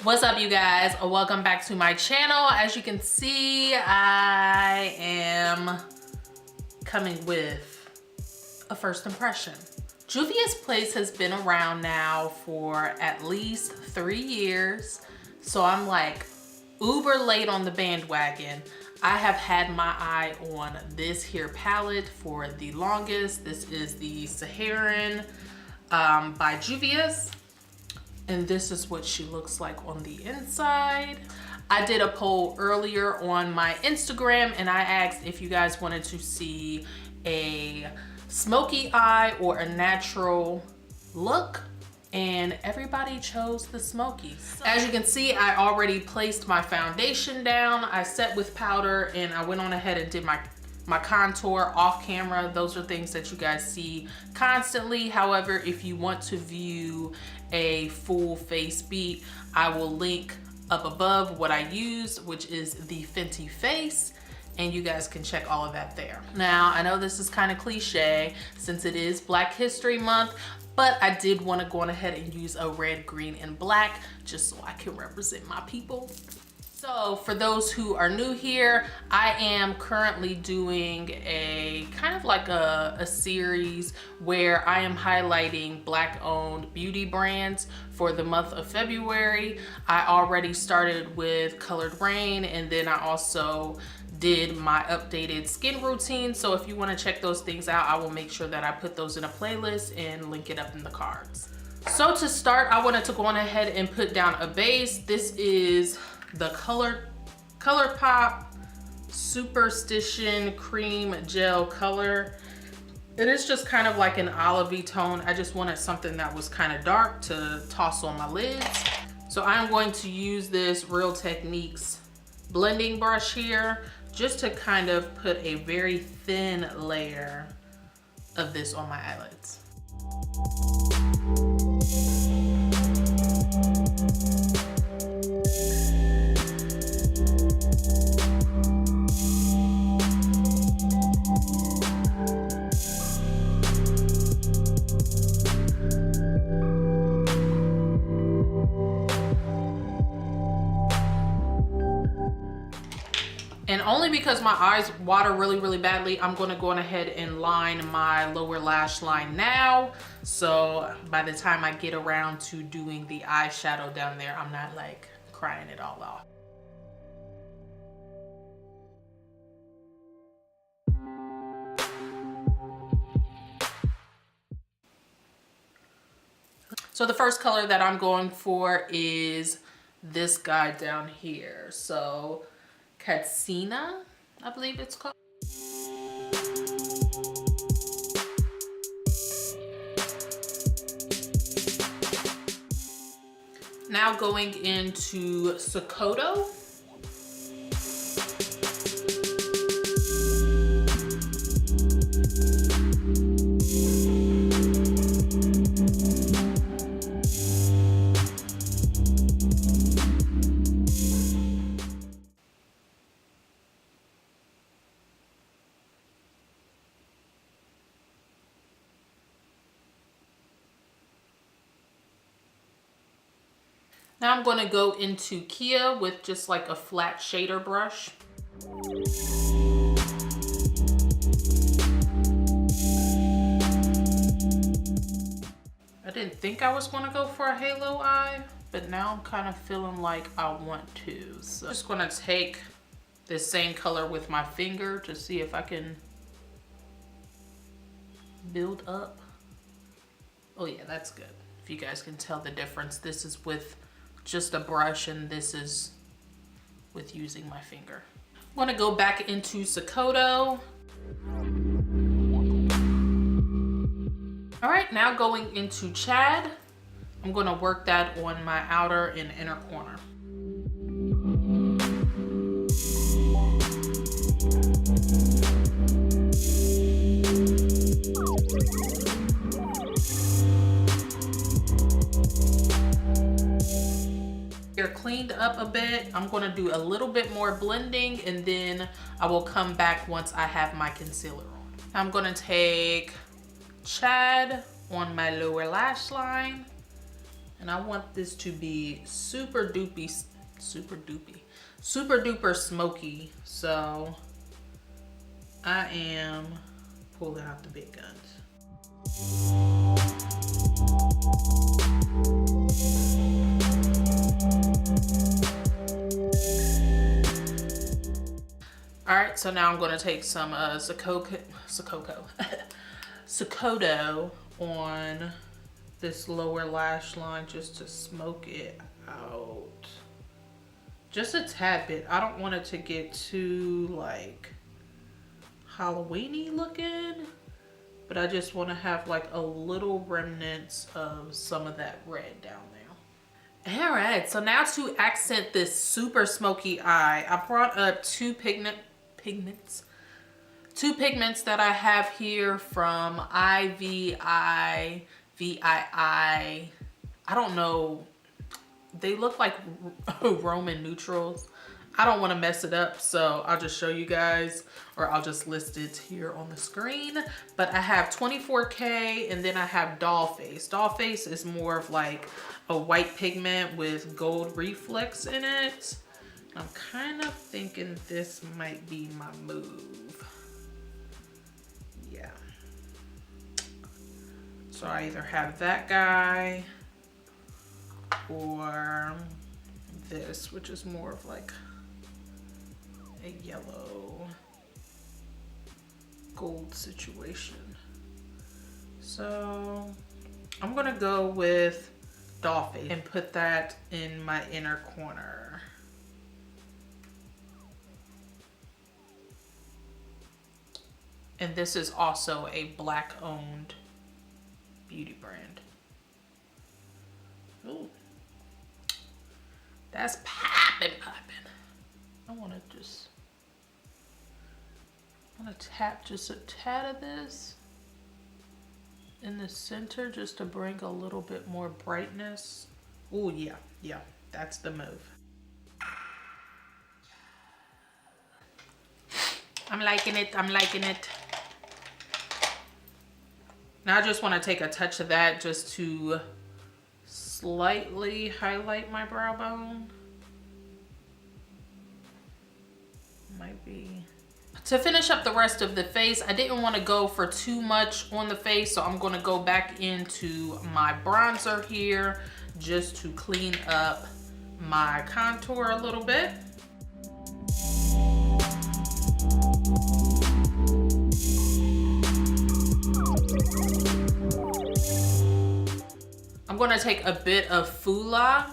What's up, you guys? Welcome back to my channel. As you can see, I am coming with a first impression. Juvias Place has been around now for at least 3 years, so I'm like uber late on the bandwagon. I have had my eye on this here palette for the longest. This is the Saharan by Juvias. And this is what she looks like on the inside. I did a poll earlier on my Instagram and I asked if you guys wanted to see a smoky eye or a natural look, and everybody chose the smoky. As you can see, I already placed my foundation down. I set with powder and I went on ahead and did my contour off camera. Those are things that you guys see constantly. However, if you want to view a full face beat, I will link up above what I used, which is the Fenty Face, and you guys can check all of that there. Now, I know this is kind of cliche since it is Black History Month, but I did want to go on ahead and use a red, green, and black just so I can represent my people. So for those who are new here, I am currently doing a kind of like a series where I am highlighting Black owned beauty brands for the month of February. I already started with Colored Rain, and then I also did my updated skin routine. So if you want to check those things out, I will make sure that I put those in a playlist and link it up in the cards. So to start, I wanted to go on ahead and put down a base. This is the ColourPop Superstition Cream Gel Color. It is just kind of like an olivey tone. I just wanted something that was kind of dark to toss on my lids. So I'm going to use this Real Techniques blending brush here just to kind of put a very thin layer of this on my eyelids. And only because my eyes water really badly, I'm gonna go on ahead and line my lower lash line now. So by the time I get around to doing the eyeshadow down there, I'm not like crying it all off. So the first color that I'm going for is this guy down here. So Katsina, I believe it's called. Now going into Sokoto. Now I'm going to go into Kia with just like a flat shader brush. I didn't think I was going to go for a halo eye, but now I'm kind of feeling like I want to. So I'm just going to take this same color with my finger to see if I can build up. Oh yeah, that's good. If you guys can tell the difference, this is with just a brush and this is with using my finger. I'm gonna go back into Sokoto. All right, now going into Chad. I'm gonna work that on my outer and inner corner. They're cleaned up a bit. I'm gonna do a little bit more blending and then I will come back once I have my concealer on. I'm gonna take Chad on my lower lash line And I want this to be super duper smoky. So I am pulling out the big guns. All right, so now I'm gonna take some Socoto on this lower lash line just to smoke it out. Just a tad bit. I don't want it to get too like Halloween-y looking, but I just want to have like a little remnants of some of that red down there. All right, so now to accent this super smoky eye, I brought up two pigments that I have here from VII. I don't know. They look like Roman neutrals. I don't want to mess it up, so I'll just show you guys, or I'll just list it here on the screen. But I have 24K, and then I have Dollface. Dollface is more of like a white pigment with gold reflex in it. I'm kind of thinking this might be my move. Yeah. So I either have that guy or this, which is more of like a yellow gold situation. So I'm gonna go with Dollface and put that in my inner corner. And this is also a Black owned beauty brand. Ooh, that's popping. I want to tap just a tad of this in the center just to bring a little bit more brightness. Oh yeah, that's the move. I'm liking it. Now I just want to take a touch of that just to slightly highlight my brow bone. Might be. To finish up the rest of the face, I didn't want to go for too much on the face, so I'm going to go back into my bronzer here just to clean up my contour a little bit. I'm going to take a bit of Fula,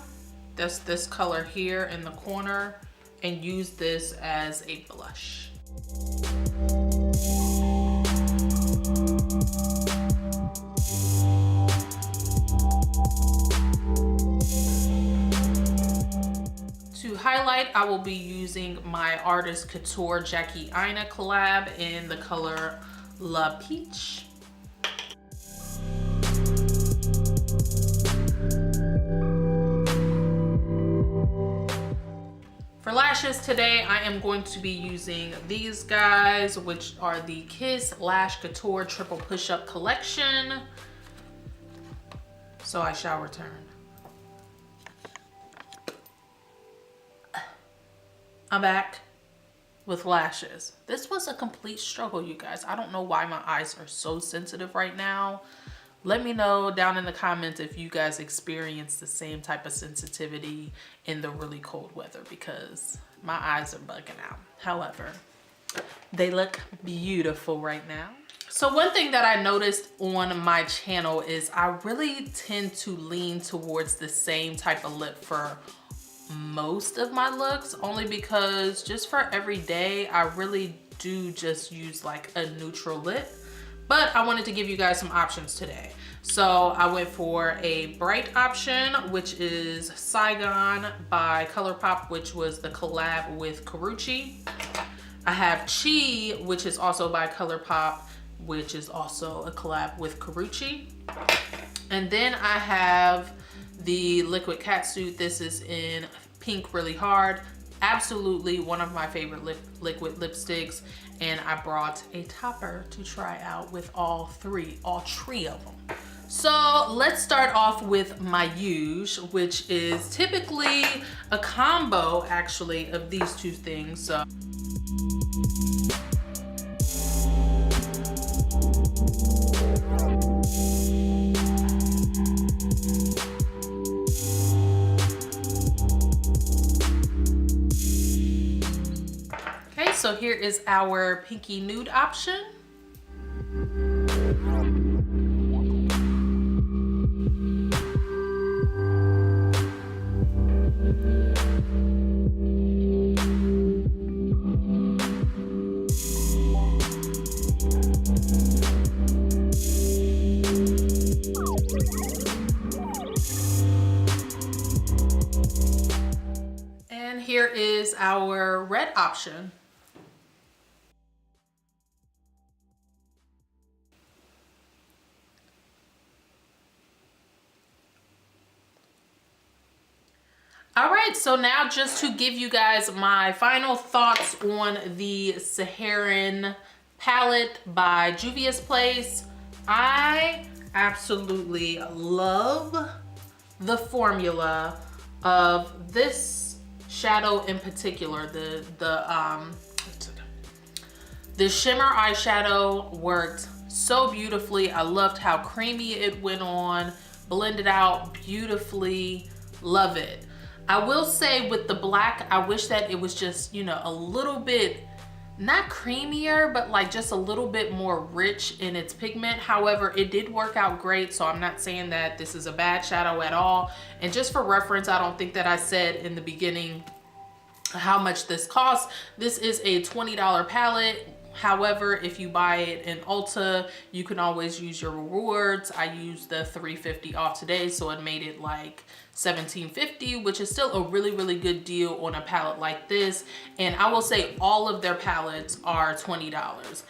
that's this color here in the corner, and use this as a blush. To highlight, I will be using my Artist Couture Jackie Aina collab in the color La Peach. For lashes today, I am going to be using these guys, which are the Kiss Lash Couture Triple Push-Up Collection. So I shall return. I'm back with lashes. This was a complete struggle, you guys. I don't know why my eyes are so sensitive right now. Let me know down in the comments if you guys experience the same type of sensitivity in the really cold weather, because my eyes are bugging out. However, they look beautiful right now. So one thing that I noticed on my channel is I really tend to lean towards the same type of lip for most of my looks, only because just for every day, I really do just use like a neutral lip. But I wanted to give you guys some options today. So I went for a bright option, which is Saigon by ColourPop, which was the collab with Karrueche. I have Chi, which is also by ColourPop, which is also a collab with Karrueche. And then I have the Liquid Catsuit. This is in Pink Really Hard. Absolutely one of my favorite liquid lipsticks. And I brought a topper to try out with all three of them. So let's start off with my Huge, which is typically a combo actually of these two things. So okay, so here is our pinky nude option. And here is our red option. All right, so now just to give you guys my final thoughts on the Saharan palette by Juvias Place. I absolutely love the formula of this shadow in particular. The shimmer eyeshadow worked so beautifully. I loved how creamy it went on, blended out beautifully. Love it. I will say with the black, I wish that it was just, you know, a little bit, not creamier, but like just a little bit more rich in its pigment. However, it did work out great, so I'm not saying that this is a bad shadow at all. And just for reference, I don't think that I said in the beginning how much this costs. This is a $20 palette. However, if you buy it in Ulta, you can always use your rewards. I used the $3.50 off today, so it made it like $17.50, which is still a really good deal on a palette like this. And I will say all of their palettes are $20.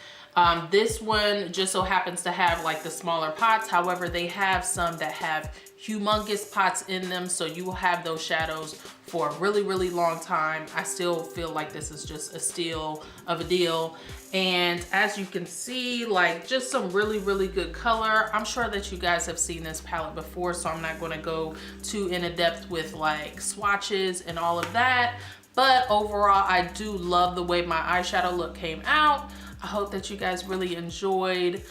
This one just so happens to have like the smaller pots. However, they have some that have humongous pots in them, so you will have those shadows for a really long time. I still feel like this is just a steal of a deal. And as you can see, like just some really good color. I'm sure that you guys have seen this palette before, so I'm not going to go too in depth with like swatches and all of that. But overall, I do love the way my eyeshadow look came out. I hope that you guys really enjoyed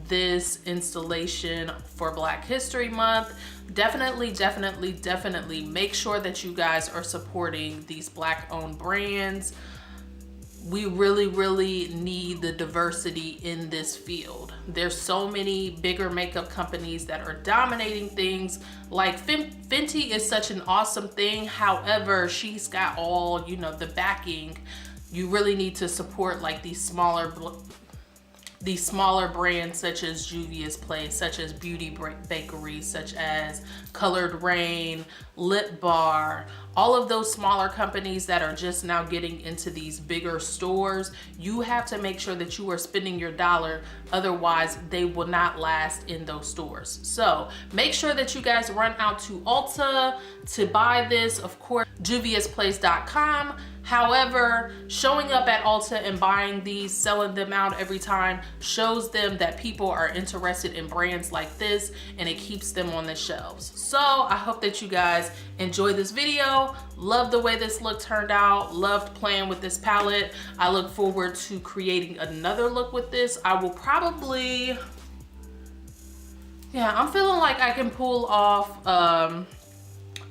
this installation for Black History Month. Definitely make sure that you guys are supporting these Black owned brands. We really need the diversity in this field. There's so many bigger makeup companies that are dominating things. Like Fenty is such an awesome thing. However, she's got all, you know, the backing. You really need to support like these smaller brands such as Juvias Place, such as Beauty Bakery, such as Colored Rain, Lip Bar, all of those smaller companies that are just now getting into these bigger stores. You have to make sure that you are spending your dollar, otherwise they will not last in those stores. So make sure that you guys run out to Ulta to buy this. Of course, juviasplace.com. However, showing up at Ulta and buying these, selling them out every time, shows them that people are interested in brands like this, and it keeps them on the shelves. So I hope that you guys enjoy this video. Love the way this look turned out. Loved playing with this palette. I look forward to creating another look with this. I will probably, yeah, I'm feeling like I can pull off a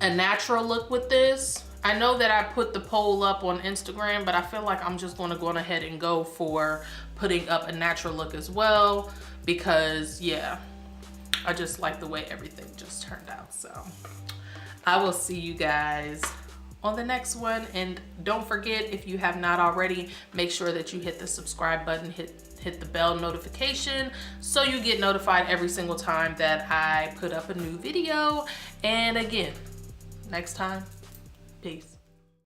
natural look with this. I know that I put the poll up on Instagram, but I feel like I'm just going to go ahead and go for putting up a natural look as well, because yeah, I just like the way everything just turned out. So I will see you guys on the next one. And don't forget, if you have not already, make sure that you hit the subscribe button, hit the bell notification, so you get notified every single time that I put up a new video. And again, next time, peace.